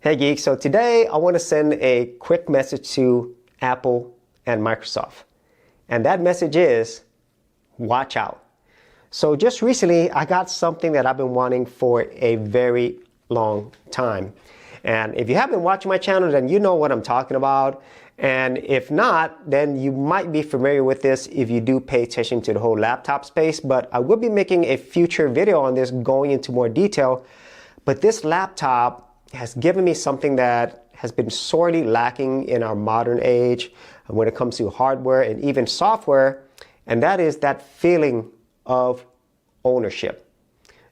Hey Geek, so today I want to send a quick message to Apple and Microsoft. And that message is, watch out. So just recently I got something that I've been wanting for a very long time. And if you have been watching my channel, then you know what I'm talking about. And if not, then you might be familiar with this if you do pay attention to the whole laptop space. But I will be making a future video on this going into more detail. But this laptop has given me something that has been sorely lacking in our modern age when it comes to hardware and even software, and that is that feeling of ownership.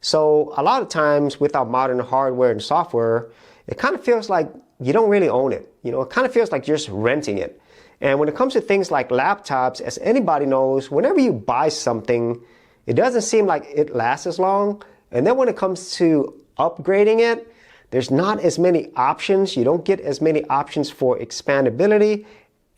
So a lot of times with our modern hardware and software, it kind of feels like you don't really own it. You know, it kind of feels like you're just renting it. And when it comes to things like laptops, as anybody knows, whenever you buy something, it doesn't seem like it lasts as long. And then when it comes to upgrading it, there's not as many options. You don't get as many options for expandability.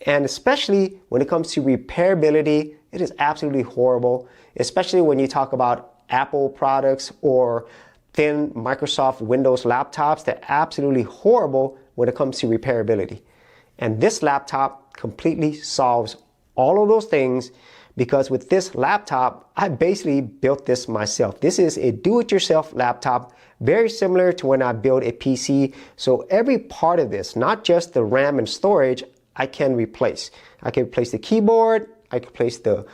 And especially when it comes to repairability, it is absolutely horrible, especially when you talk about Apple products or thin Microsoft Windows laptops. They're absolutely horrible when it comes to repairability. And this laptop completely solves all of those things, because with this laptop, I basically built this myself. This is a do-it-yourself laptop, very similar to when I built a PC. So every part of this, not just the RAM and storage, I can replace. I can replace the keyboard, I can replace the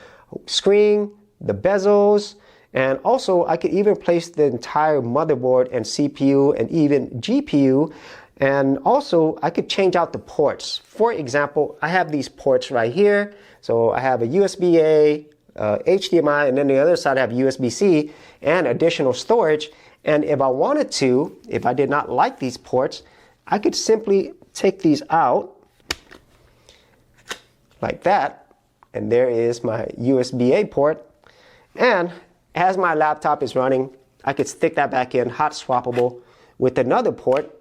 screen, the bezels, and also I could even replace the entire motherboard and CPU and even GPU. And also I could change out the ports. For example, I have these ports right here. So I have a USB-A, HDMI, and then the other side I have USB-C and additional storage. And if I wanted to, if I did not like these ports, I could simply take these out like that. And there is my USB-A port. And as my laptop is running, I could stick that back in, hot swappable, with another port.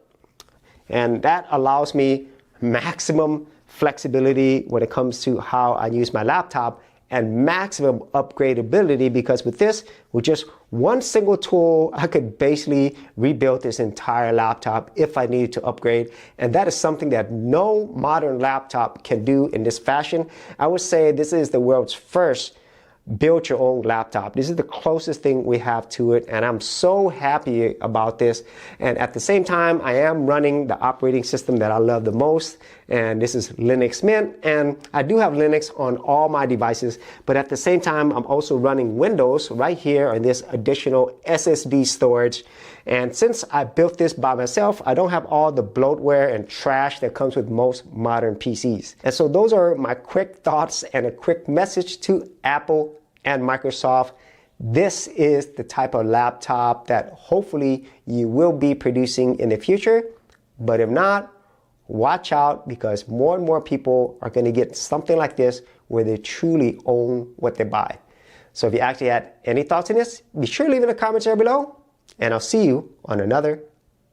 And that allows me maximum flexibility when it comes to how I use my laptop and maximum upgradeability, because with this, with just one single tool, I could basically rebuild this entire laptop if I needed to upgrade. And that is something that no modern laptop can do in this fashion. I would say this is the world's first build your own laptop. This is the closest thing we have to it, and I'm so happy about this. And at the same time, I am running the operating system that I love the most, and this is Linux Mint. And I do have Linux on all my devices, but at the same time, I'm also running Windows right here on this additional SSD storage. And since I built this by myself, I don't have all the bloatware and trash that comes with most modern PCs. And so those are my quick thoughts and a quick message to Apple and Microsoft. This is the type of laptop that hopefully you will be producing in the future. But if not, watch out, because more and more people are going to get something like this where they truly own what they buy. So if you actually had any thoughts on this, be sure to leave in the comments there below. And I'll see you on another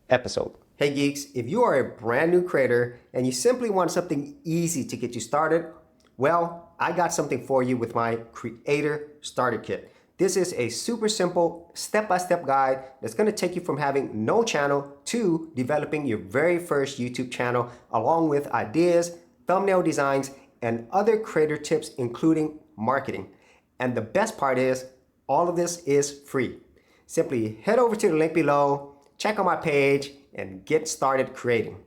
episode. Hey Geeks, if you are a brand new creator and you simply want something easy to get you started, well, I got something for you with my Creator Starter Kit. This is a super simple step-by-step guide that's going to take you from having no channel to developing your very first YouTube channel, along with ideas, thumbnail designs, and other creator tips, including marketing. And the best part is, all of this is free. Simply head over to the link below, check out my page, and get started creating.